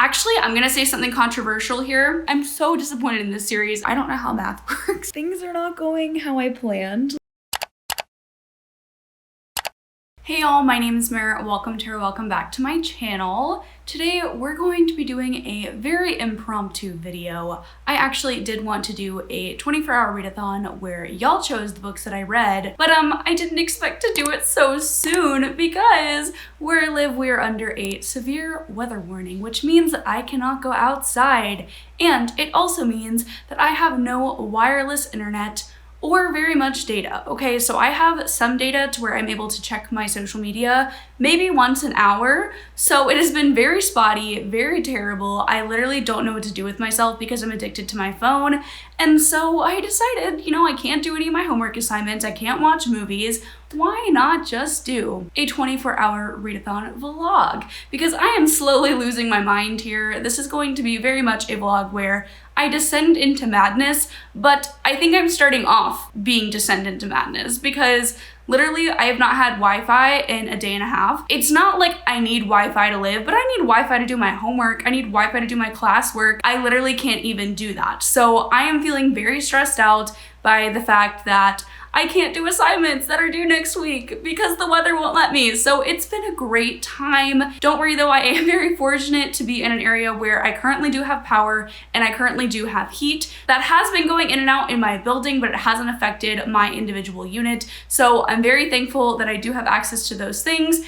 Actually, I'm gonna say something controversial here. I'm so disappointed in this series. I don't know how math works. Things are not going how I planned. Hey y'all, my name is Mare. Welcome back to my channel. Today we're going to be doing a very impromptu video. I actually did want to do a 24-hour readathon where y'all chose the books that I read, but I didn't expect to do it so soon because where I live we are under a severe weather warning, which means that I cannot go outside, and it also means that I have no wireless internet or very much data. Okay, so I have some data to where I'm able to check my social media maybe once an hour. So it has been very spotty, very terrible. I literally don't know what to do with myself because I'm addicted to my phone. And so I decided, you know, I can't do any of my homework assignments. I can't watch movies. Why not just do a 24-hour readathon vlog? Because I am slowly losing my mind here. This is going to be very much a vlog where I descend into madness, but I think I'm starting off being descend into madness because literally I have not had Wi-Fi in a day and a half. It's not like I need Wi-Fi to live, but I need Wi-Fi to do my homework. I need Wi-Fi to do my classwork. I literally can't even do that. So I am feeling very stressed out by the fact that I can't do assignments that are due next week because the weather won't let me. So it's been a great time. Don't worry though, I am very fortunate to be in an area where I currently do have power and I currently do have heat. That has been going in and out in my building, but it hasn't affected my individual unit. So I'm very thankful that I do have access to those things.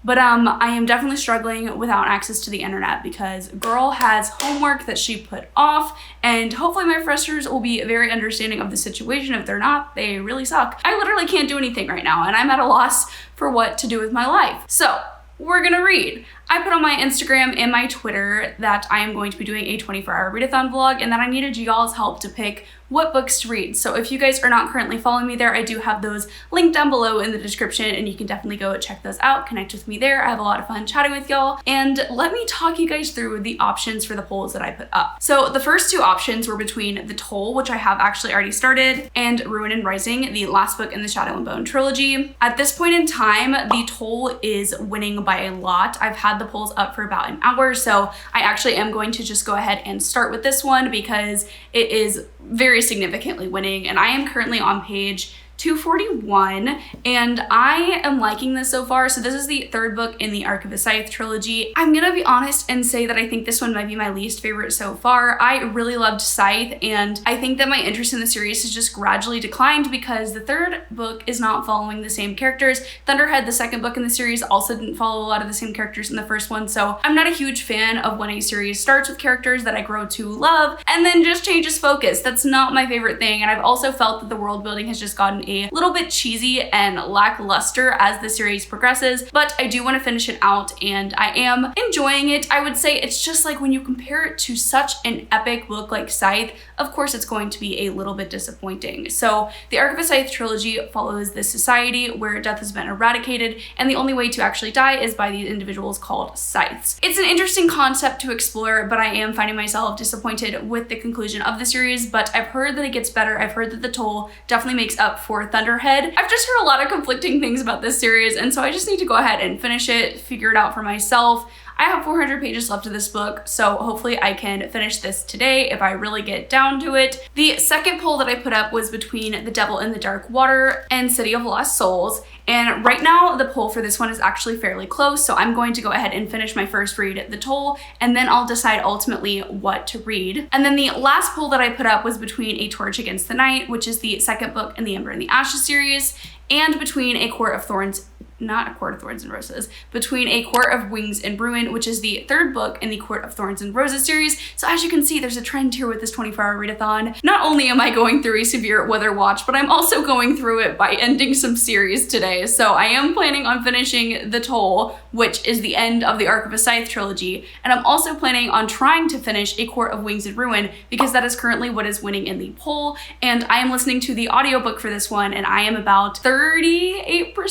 But I am definitely struggling without access to the internet because girl has homework that she put off, and hopefully my professors will be very understanding of the situation. If they're not, they really suck. I literally can't do anything right now and I'm at a loss for what to do with my life. So we're gonna read. I put on my Instagram and my Twitter that I am going to be doing a 24-hour readathon vlog and that I needed y'all's help to pick what books to read. So if you guys are not currently following me there, I do have those linked down below in the description and you can definitely go check those out, connect with me there. I have a lot of fun chatting with y'all. And let me talk you guys through the options for the polls that I put up. So the first two options were between The Toll, which I have actually already started, and Ruin and Rising, the last book in the Shadow and Bone trilogy. At this point in time, The Toll is winning by a lot. I've had the polls up for about an hour, so I actually am going to just go ahead and start with this one because it is very significantly winning, and I am currently on page 241 and I am liking this so far. So this is the third book in the Arc of the Scythe trilogy. I'm gonna be honest and say that I think this one might be my least favorite so far. I really loved Scythe and I think that my interest in the series has just gradually declined because the third book is not following the same characters. Thunderhead, the second book in the series, also didn't follow a lot of the same characters in the first one, so I'm not a huge fan of when a series starts with characters that I grow to love and then just changes focus. That's not my favorite thing, and I've also felt that the world building has just gotten a little bit cheesy and lackluster as the series progresses, but I do want to finish it out and I am enjoying it. I would say it's just like when you compare it to such an epic book like Scythe, of course it's going to be a little bit disappointing. So the Arc of the Scythe trilogy follows this society where death has been eradicated and the only way to actually die is by these individuals called scythes. It's an interesting concept to explore, but I am finding myself disappointed with the conclusion of the series, but I've heard that it gets better. I've heard that The Toll definitely makes up for Thunderhead. I've just heard a lot of conflicting things about this series, and so I just need to go ahead and finish it, figure it out for myself. I have 400 pages left of this book, so hopefully I can finish this today if I really get down to it. The second poll that I put up was between The Devil in the Dark Water and City of Lost Souls, and right now the poll for this one is actually fairly close, so I'm going to go ahead and finish my first read, The Toll, and then I'll decide ultimately what to read. And then the last poll that I put up was between A Torch Against the Night, which is the second book in the Ember and the Ashes series, and between A Court of Thorns, not A Court of Thorns and Roses, between A Court of Wings and Ruin, which is the third book in the Court of Thorns and Roses series. So as you can see, there's a trend here with this 24-hour readathon. Not only am I going through a severe weather watch, but I'm also going through it by ending some series today. So I am planning on finishing The Toll, which is the end of the Arc of a Scythe trilogy, and I'm also planning on trying to finish A Court of Wings and Ruin because that is currently what is winning in the poll, and I am listening to the audiobook for this one, and I am about 38%,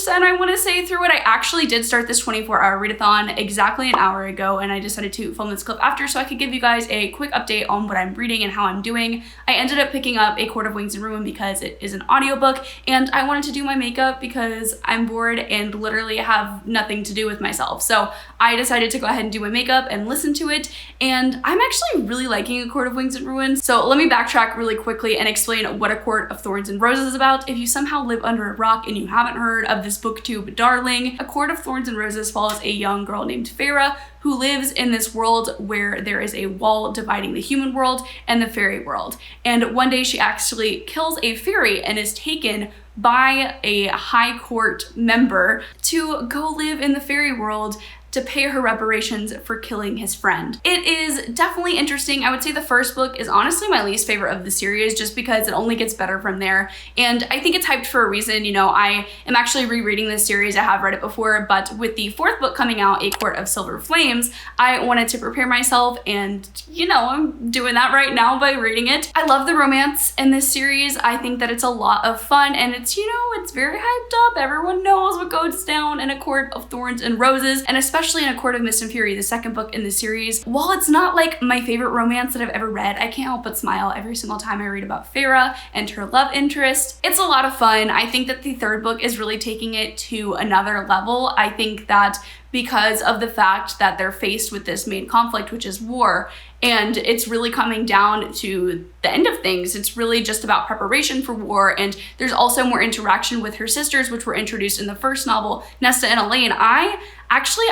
I want to say, through it. I actually did start this 24-hour readathon exactly an hour ago, and I decided to film this clip after so I could give you guys a quick update on what I'm reading and how I'm doing. I ended up picking up A Court of Wings and Ruin because it is an audiobook, and I wanted to do my makeup because I'm bored and literally have nothing to do with myself. So I decided to go ahead and do my makeup and listen to it, and I'm actually really liking A Court of Wings and Ruins. So let me backtrack really quickly and explain what A Court of Thorns and Roses is about. If you somehow live under a rock and you haven't heard of this booktube darling, A Court of Thorns and Roses follows a young girl named Farah who lives in this world where there is a wall dividing the human world and the fairy world. And one day she actually kills a fairy and is taken by a high court member to go live in the fairy world to pay her reparations for killing his friend. It is definitely interesting. I would say the first book is honestly my least favorite of the series just because it only gets better from there. And I think it's hyped for a reason. You know, I am actually rereading this series. I have read it before, but with the fourth book coming out, A Court of Silver Flames, I wanted to prepare myself, and you know, I'm doing that right now by reading it. I love the romance in this series. I think that it's a lot of fun, and it's, you know, it's very hyped up. Everyone knows what goes down in A Court of Thorns and Roses, and especially in A Court of Mist and Fury, the second book in the series. While it's not like my favorite romance that I've ever read, I can't help but smile every single time I read about Farah and her love interest. It's a lot of fun. I think that the third book is really taking it to another level. I think that because of the fact that they're faced with this main conflict, which is war, and it's really coming down to the end of things. It's really just about preparation for war, and there's also more interaction with her sisters, which were introduced in the first novel, Nesta and Elaine.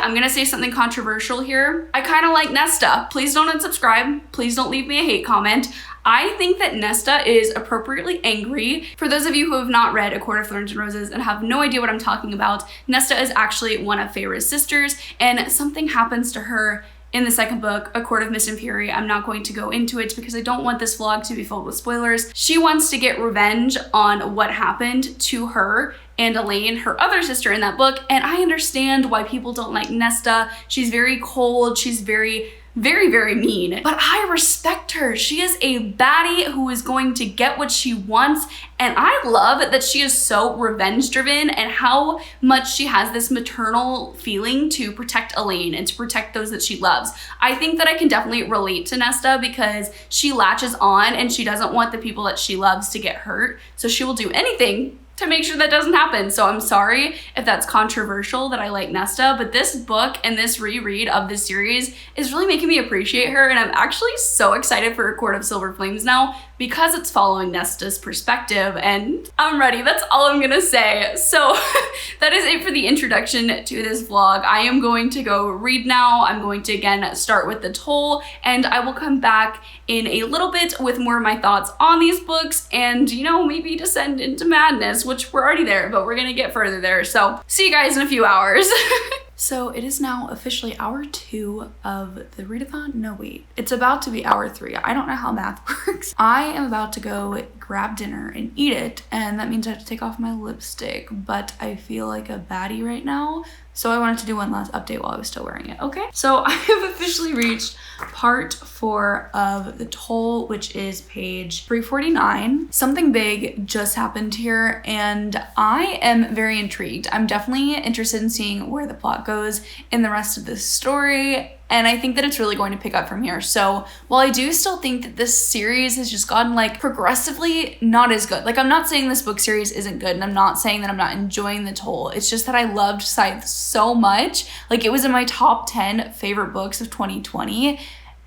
I'm gonna say something controversial here. I kind of like Nesta. Please don't unsubscribe. Please don't leave me a hate comment. I think that Nesta is appropriately angry. For those of you who have not read A Court of Thorns and Roses and have no idea what I'm talking about, Nesta is actually one of Farah's sisters, and something happens to her in the second book, A Court of Mist and Fury. I'm not going to go into it because I don't want this vlog to be filled with spoilers. She wants to get revenge on what happened to her and Elaine, her other sister in that book, and I understand why people don't like Nesta. She's very cold, she's very mean, but I respect her. She is a baddie who is going to get what she wants, and I love that she is so revenge driven and how much she has this maternal feeling to protect Elaine and to protect those that she loves. I think that I can definitely relate to Nesta because she latches on and she doesn't want the people that she loves to get hurt, so she will do anything to make sure that doesn't happen. So I'm sorry if that's controversial that I like Nesta, but this book and this reread of this series is really making me appreciate her, and I'm actually so excited for A Court of Silver Flames now because it's following Nesta's perspective, and I'm ready. That's all I'm gonna say. So that is it for the introduction to this vlog. I am going to go read now. I'm going to again start with The Toll, and I will come back in a little bit with more of my thoughts on these books and, you know, maybe descend into madness, which we're already there, but we're gonna get further there. So see you guys in a few hours. So it is now officially hour 2 of the readathon. No, wait, it's about to be hour 3. I don't know how math works. I am about to go grab dinner and eat it, and that means I have to take off my lipstick, but I feel like a baddie right now. So I wanted to do one last update while I was still wearing it, okay? So I have officially reached part 4 of The Toll, which is page 349. Something big just happened here, and I am very intrigued. I'm definitely interested in seeing where the plot goes in the rest of this story, and I think that it's really going to pick up from here. So while I do still think that this series has just gotten like progressively not as good. Like, I'm not saying this book series isn't good, and I'm not saying that I'm not enjoying The Toll. It's just that I loved Scythe so much. Like, it was in my top 10 favorite books of 2020.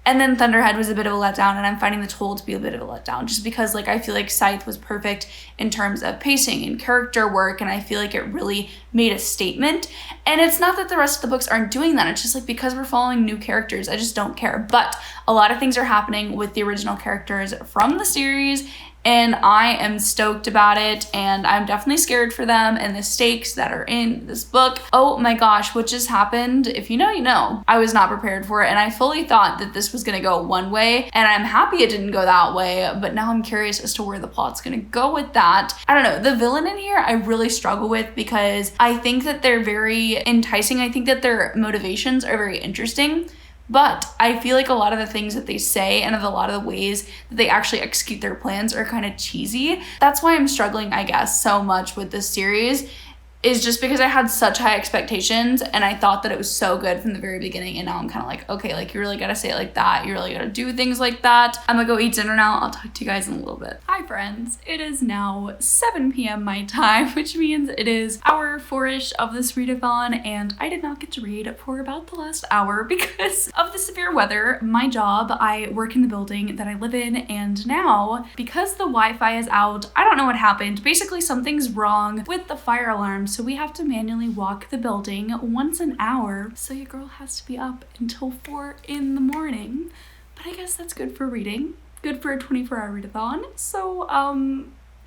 And then Thunderhead was a bit of a letdown, and I'm finding The Toll to be a bit of a letdown just because, like, I feel like Scythe was perfect in terms of pacing and character work, and I feel like it really made a statement. And it's not that the rest of the books aren't doing that, it's just like because we're following new characters, I just don't care. But a lot of things are happening with the original characters from the series, and I am stoked about it, and I'm definitely scared for them and the stakes that are in this book. Oh my gosh, what just happened? If you know, you know. I was not prepared for it, and I fully thought that this was gonna go one way, and I'm happy it didn't go that way, but now I'm curious as to where the plot's gonna go with that. I don't know, the villain in here I really struggle with because I think that they're very enticing. I think that their motivations are very interesting. But I feel like a lot of the things that they say and a lot of the ways that they actually execute their plans are kind of cheesy. That's why I'm struggling, I guess, so much with this series. is just because I had such high expectations and I thought that it was so good from the very beginning, and now I'm kind of like, okay, like you really gotta say it like that, you really gotta do things like that. I'm gonna go eat dinner now. I'll talk to you guys in a little bit. Hi friends, it is now 7 p.m. my time, which means it is hour 4-ish of this readathon, and I did not get to read for about the last hour because of the severe weather. My job, I work in the building that I live in, and now because the Wi-Fi is out, I don't know what happened. Basically something's wrong with the fire alarm, so we have to manually walk the building once an hour, so your girl has to be up until 4 in the morning. But I guess that's good for reading, good for a 24-hour readathon. So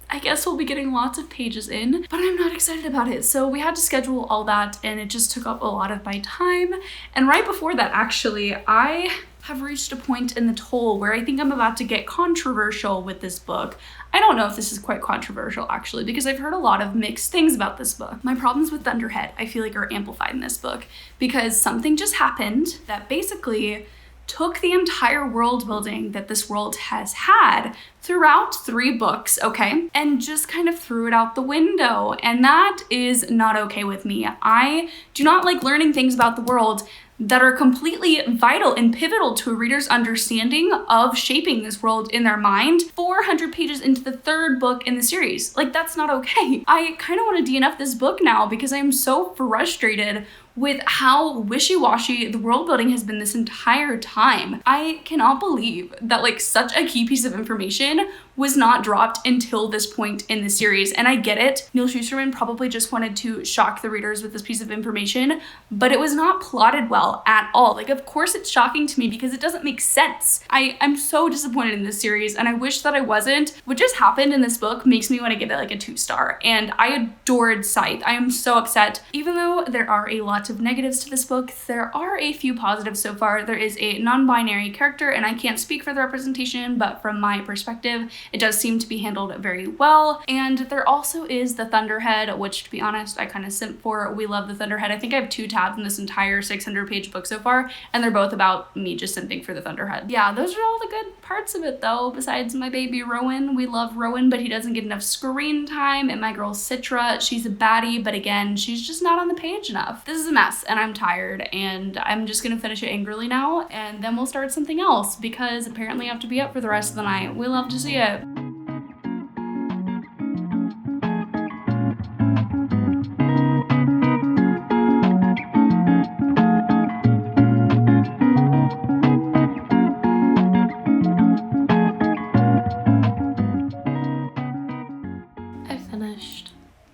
I guess we'll be getting lots of pages in, but I'm not excited about it. So we had to schedule all that, and it just took up a lot of my time. And right before that, actually, I have reached a point in the toll where I think I'm about to get controversial with this book. I don't know if this is quite controversial actually, because I've heard a lot of mixed things about this book. My problems with Thunderhead, I feel like, are amplified in this book because something just happened that basically took the entire world building that this world has had throughout 3 books, okay, and just kind of threw it out the window. And that is not okay with me. I do not like learning things about the world that are completely vital and pivotal to a reader's understanding of shaping this world in their mind 400 pages into the 3rd book in the series. Like, that's not okay. I kind of want to DNF this book now because I am so frustrated with how wishy-washy the world building has been this entire time. I cannot believe that like such a key piece of information was not dropped until this point in the series. And I get it, Neal Shusterman probably just wanted to shock the readers with this piece of information, but it was not plotted well at all. Like, of course it's shocking to me because it doesn't make sense. I'm so disappointed in this series, and I wish that I wasn't. What just happened in this book makes me want to give it like a 2-star, and I adored Scythe. I am so upset. Even though there are a lot of negatives to this book, there are a few positives so far. There is a non-binary character, and I can't speak for the representation, but from my perspective, it does seem to be handled very well. And there also is the Thunderhead, which, to be honest, I kind of simp for. We love the Thunderhead. I think I have 2 tabs in this entire 600-page book so far, and they're both about me just simping for the Thunderhead. Yeah, those are all the good parts of it though, besides my baby Rowan. We love Rowan, but he doesn't get enough screen time. And my girl Citra, she's a baddie, but again, she's just not on the page enough. This is a mess, and I'm tired, and I'm just gonna finish it angrily now, and then we'll start something else, because apparently I have to be up for the rest of the night. We love to see it.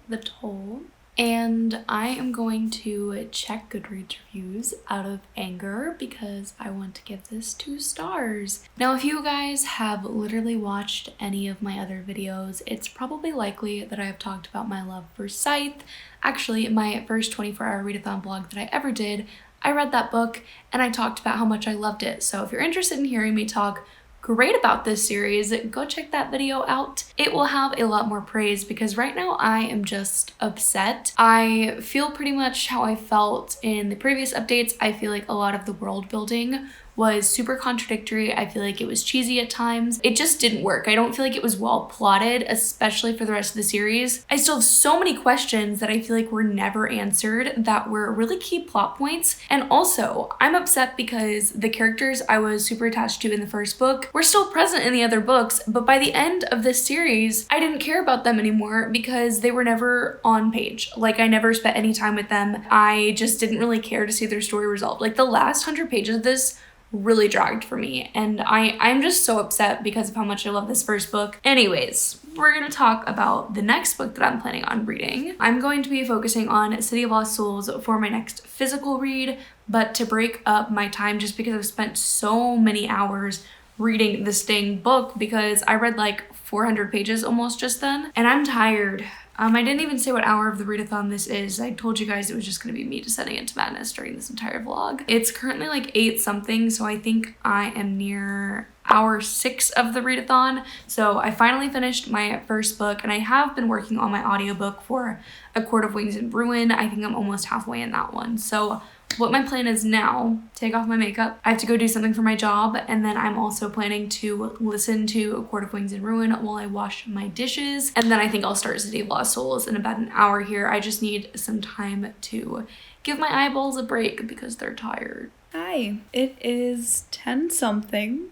The Toll, and I am going to check Goodreads reviews out of anger because I want to give this 2 stars. Now, if you guys have literally watched any of my other videos, it's probably likely that I have talked about my love for Scythe. Actually, my first 24-hour readathon blog that I ever did, I read that book and I talked about how much I loved it. So if you're interested in hearing me talk great about this series, go check that video out. It will have a lot more praise because right now I am just upset. I feel pretty much how I felt in the previous updates. I feel like a lot of the world building was super contradictory. I feel like it was cheesy at times. It just didn't work. I don't feel like it was well plotted, especially for the rest of the series. I still have so many questions that I feel like were never answered that were really key plot points. And also, I'm upset because the characters I was super attached to in the first book were still present in the other books, but by the end of this series, I didn't care about them anymore because they were never on page. Like, I never spent any time with them. I just didn't really care to see their story resolved. Like, the last 100 pages of this really dragged for me, and I'm just so upset because of how much I love this first book. Anyways, we're gonna talk about the next book that I'm planning on reading. I'm going to be focusing on City of Lost Souls for my next physical read, but to break up my time, just because I've spent so many hours reading this dang book, because I read like 400 pages almost just then, and I'm tired. I didn't even say what hour of the readathon this is. I told you guys it was just gonna be me descending into madness during this entire vlog. It's currently like 8 something, so I think I am near hour 6 of the readathon. So I finally finished my first book, and I have been working on my audiobook for A Court of Wings and Ruin. I think I'm almost halfway in that one. So what my plan is now, take off my makeup. I have to go do something for my job, and then I'm also planning to listen to A Court of Wings and Ruin while I wash my dishes. And then I think I'll start City of Lost Souls in about an hour here. I just need some time to give my eyeballs a break because they're tired. Hi, it is 10 something.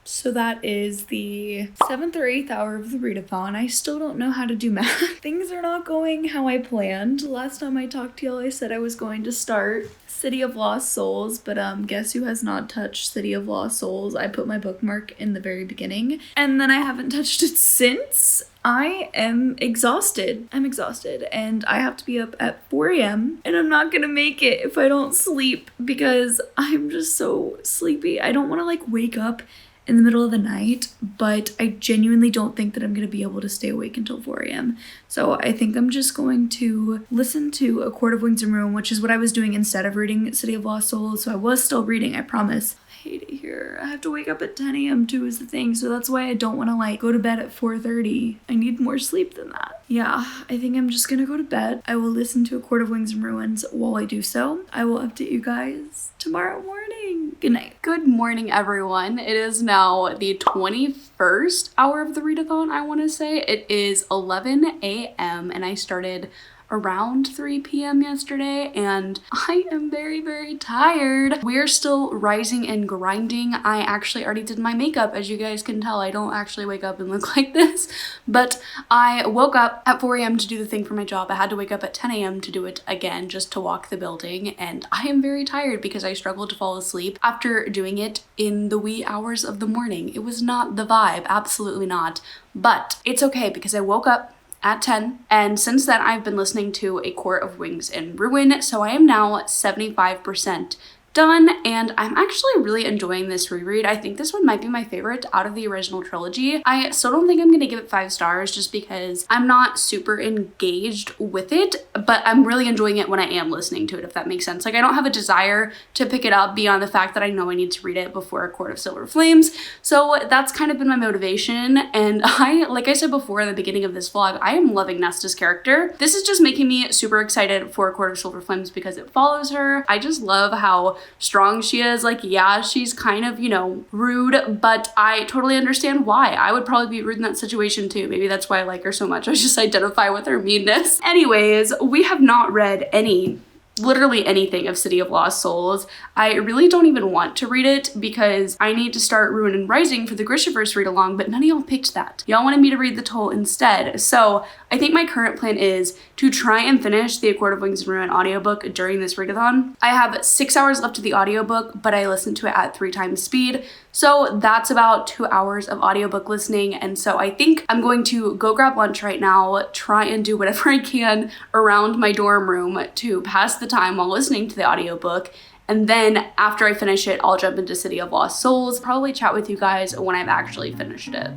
So that is the 7th or 8th hour of the readathon. I still don't know how to do math. Things are not going how I planned. Last time I talked to y'all, I said I was going to start City of Lost Souls, but guess who has not touched City of Lost Souls? I put my bookmark in the very beginning, and then I haven't touched it since. I am exhausted. I'm exhausted, and I have to be up at 4 a.m. and I'm not gonna make it if I don't sleep because I'm just so sleepy. I don't want to like wake up in the middle of the night, but I genuinely don't think that I'm gonna be able to stay awake until 4 a.m. So I think I'm just going to listen to A Court of Wings and Ruin, which is what I was doing instead of reading City of Lost Souls. So I was still reading, I promise. I hate it here. I have to wake up at 10 a.m. too is the thing, so that's why I don't want to like go to bed at 4:30. I need more sleep than that. Yeah, I think I'm just gonna go to bed. I will listen to A Court of Wings and Ruins while I do so. I will update you guys tomorrow morning. Good night. Good morning, everyone. It is now the 21st hour of the readathon, I want to say. It is 11 a.m. and I started around 3 p.m. yesterday, and I am very, very tired. We're still rising and grinding. I actually already did my makeup. As you guys can tell, I don't actually wake up and look like this, but I woke up at 4 a.m. to do the thing for my job. I had to wake up at 10 a.m. to do it again just to walk the building, and I am very tired because I struggled to fall asleep after doing it in the wee hours of the morning. It was not the vibe, absolutely not, but it's okay because I woke up at 10, and since then I've been listening to A Court of Wings and Ruin, so I am now 75% done, and I'm actually really enjoying this reread. I think this one might be my favorite out of the original trilogy. I still don't think I'm gonna give it 5 stars just because I'm not super engaged with it, but I'm really enjoying it when I am listening to it, if that makes sense. Like, I don't have a desire to pick it up beyond the fact that I know I need to read it before A Court of Silver Flames, so that's kind of been my motivation. And like I said before in the beginning of this vlog, I am loving Nesta's character. This is just making me super excited for A Court of Silver Flames because it follows her. I just love how strong she is. Like, yeah, she's kind of, you know, rude, but I totally understand why. I would probably be rude in that situation too. Maybe that's why I like her so much. I just identify with her meanness. Anyways, we have not read literally anything of City of Lost Souls. I really don't even want to read it because I need to start Ruin and Rising for the Grishaverse read along, but none of y'all picked that. Y'all wanted me to read the Toll instead. So I think my current plan is to try and finish the A Court of Wings and Ruin audiobook during this readathon. I have 6 hours left of the audiobook, but I listened to it at 3 times speed. So that's about 2 hours of audiobook listening. And so I think I'm going to go grab lunch right now, try and do whatever I can around my dorm room to pass the time while listening to the audiobook. And then after I finish it, I'll jump into City of Lost Souls, probably chat with you guys when I've actually finished it.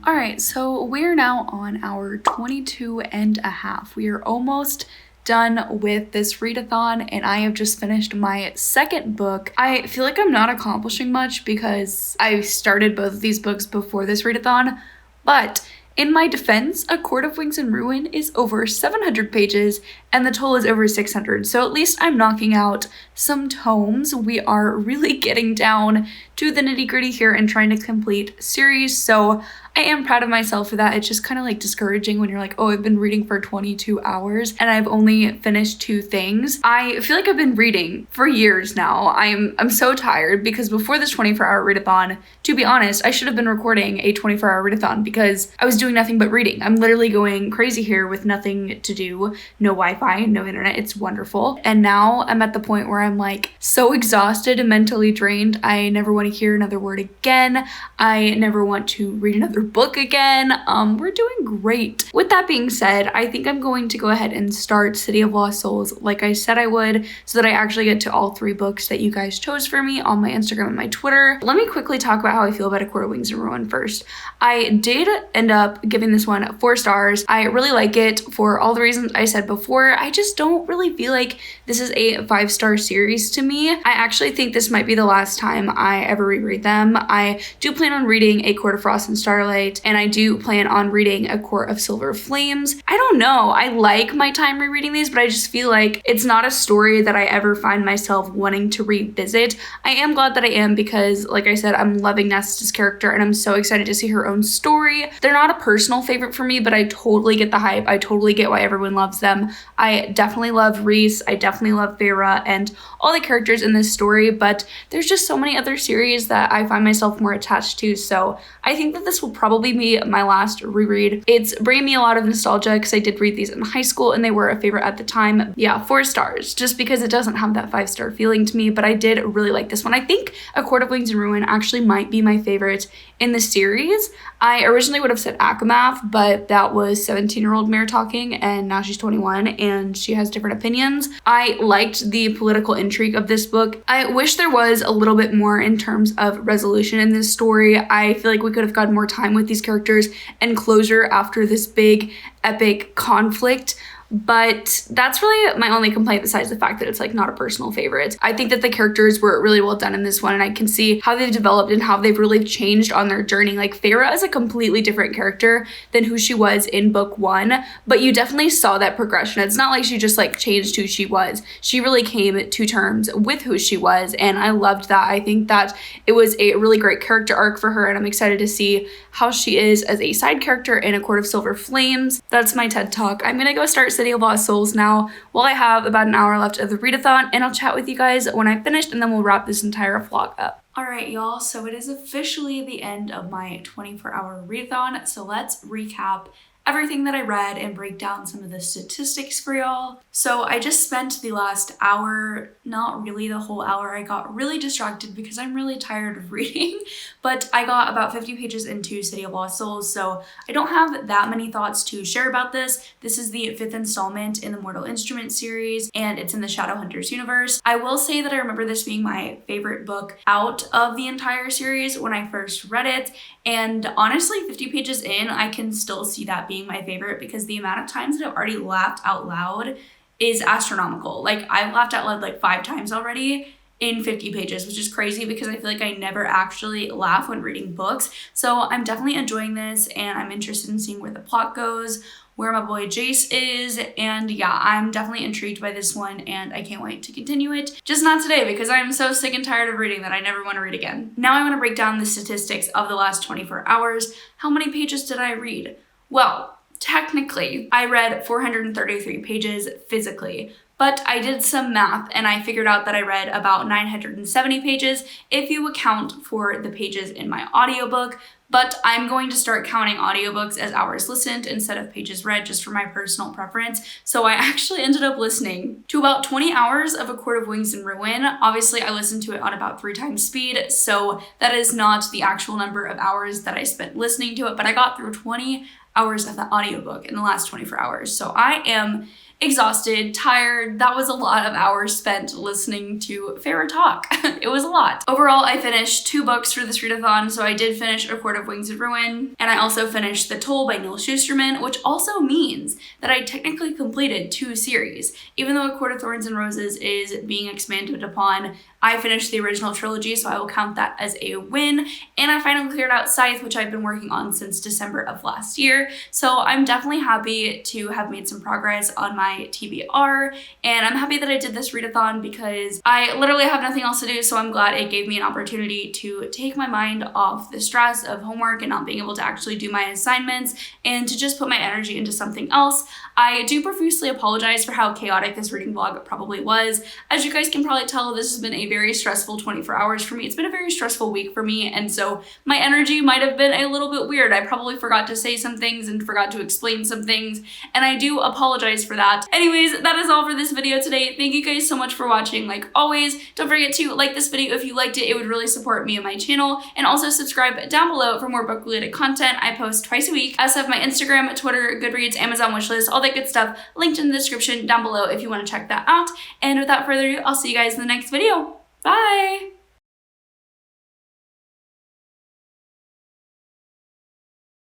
Alright, so we're now on our 22 and a half. We are almost done with this readathon, and I have just finished my second book. I feel like I'm not accomplishing much because I started both of these books before this readathon, but in my defense, A Court of Wings and Ruin is over 700 pages and the Toll is over 600, so at least I'm knocking out some tomes. We are really getting down to the nitty-gritty here and trying to complete series, so I am proud of myself for that. It's just kind of like discouraging when you're like, oh, I've been reading for 22 hours and I've only finished 2 things. I feel like I've been reading for years now. I'm so tired because before this 24-hour readathon, to be honest, I should have been recording a 24-hour readathon because I was doing nothing but reading. I'm literally going crazy here with nothing to do, no Wi-Fi, no internet. It's wonderful. And now I'm at the point where I'm like so exhausted and mentally drained. I never want to hear another word again. I never want to read another book again. We're doing great. With that being said, I think I'm going to go ahead and start City of Lost Souls like I said I would, so that I actually get to all 3 books that you guys chose for me on my Instagram and my Twitter. Let me quickly talk about how I feel about A Court of Wings and Ruin first. I did end up giving this one 4 stars. I really like it for all the reasons I said before. I just don't really feel like this is a 5-star series to me. I actually think this might be the last time I ever reread them. I do plan on reading A Court of Frost and Starlight, and I do plan on reading A Court of Silver Flames. I don't know. I like my time rereading these, but I just feel like it's not a story that I ever find myself wanting to revisit. I am glad that I am because, like I said, I'm loving Nesta's character and I'm so excited to see her own story. They're not a personal favorite for me, but I totally get the hype. I totally get why everyone loves them. I definitely love Rhys. I definitely love Feyre and all the characters in this story, but there's just so many other series that I find myself more attached to, so I think that this will probably be my last reread. It's bringing me a lot of nostalgia because I did read these in high school and they were a favorite at the time. Yeah, 4 stars, just because it doesn't have that 5-star feeling to me, but I did really like this one. I think A Court of Wings and Ruin actually might be my favorite in the series. I originally would have said Akamath, but that was 17-year-old Mare talking, and now she's 21 and she has different opinions. I liked the political intrigue of this book. I wish there was a little bit more in terms of resolution in this story. I feel like we could have gotten more time with these characters and closure after this big epic conflict. But that's really my only complaint besides the fact that it's like not a personal favorite. I think that the characters were really well done in this one, and I can see how they've developed and how they've really changed on their journey. Like Feyre is a completely different character than who she was in book 1, but you definitely saw that progression. It's not like she just like changed who she was. She really came to terms with who she was, and I loved that. I think that it was a really great character arc for her, and I'm excited to see how she is as a side character in A Court of Silver Flames. That's my TED Talk. I'm gonna go start City of Lost Souls now while I have about an hour left of the readathon, and I'll chat with you guys when I've finished, and then we'll wrap this entire vlog up. Alright y'all, so it is officially the end of my 24-hour readathon, so let's recap everything that I read and break down some of the statistics for y'all. So I just spent the last hour, not really the whole hour, I got really distracted because I'm really tired of reading, but I got about 50 pages into City of Lost Souls, so I don't have that many thoughts to share about this. This is the 5th installment in the Mortal Instrument series, and it's in the Shadowhunters universe. I will say that I remember this being my favorite book out of the entire series when I first read it, and honestly, 50 pages in, I can still see that being my favorite because the amount of times that I've already laughed out loud is astronomical. Like, I've laughed out loud like 5 times already in 50 pages, which is crazy because I feel like I never actually laugh when reading books. So I'm definitely enjoying this, and I'm interested in seeing where the plot goes, where my boy Jace is, and yeah, I'm definitely intrigued by this one, and I can't wait to continue it. Just not today because I'm so sick and tired of reading that I never want to read again. Now I want to break down the statistics of the last 24 hours. How many pages did I read? Well, technically, I read 433 pages physically, but I did some math and I figured out that I read about 970 pages if you account for the pages in my audiobook, but I'm going to start counting audiobooks as hours listened instead of pages read just for my personal preference. So I actually ended up listening to about 20 hours of A Court of Wings and Ruin. Obviously, I listened to it on about 3 times speed, so that is not the actual number of hours that I spent listening to it, but I got through 20 hours of the audiobook in the last 24 hours. So I am exhausted, tired. That was a lot of hours spent listening to Feyre talk. It was a lot. Overall, I finished 2 books for this readathon. So I did finish A Court of Wings and Ruin, and I also finished The Toll by Neal Shusterman, which also means that I technically completed 2 series. Even though A Court of Thorns and Roses is being expanded upon, I finished the original trilogy, so I will count that as a win. And I finally cleared out Scythe, which I've been working on since December of last year. So I'm definitely happy to have made some progress on my TBR. And I'm happy that I did this readathon because I literally have nothing else to do. So I'm glad it gave me an opportunity to take my mind off the stress of homework and not being able to actually do my assignments and to just put my energy into something else. I do profusely apologize for how chaotic this reading vlog probably was. As you guys can probably tell, this has been a very stressful 24 hours for me. It's been a very stressful week for me, and so my energy might have been a little bit weird. I probably forgot to say some things and forgot to explain some things, and I do apologize for that. that. Anyways, that is all for this video today. Thank you guys so much for watching. Like always, don't forget to like this video if you liked it. It would really support me and my channel. And also subscribe down below for more book related content. I post twice a week. I also have my Instagram, Twitter, Goodreads, Amazon wishlist, all that good stuff linked in the description down below if you want to check that out. And without further ado, I'll see you guys in the next video. Bye!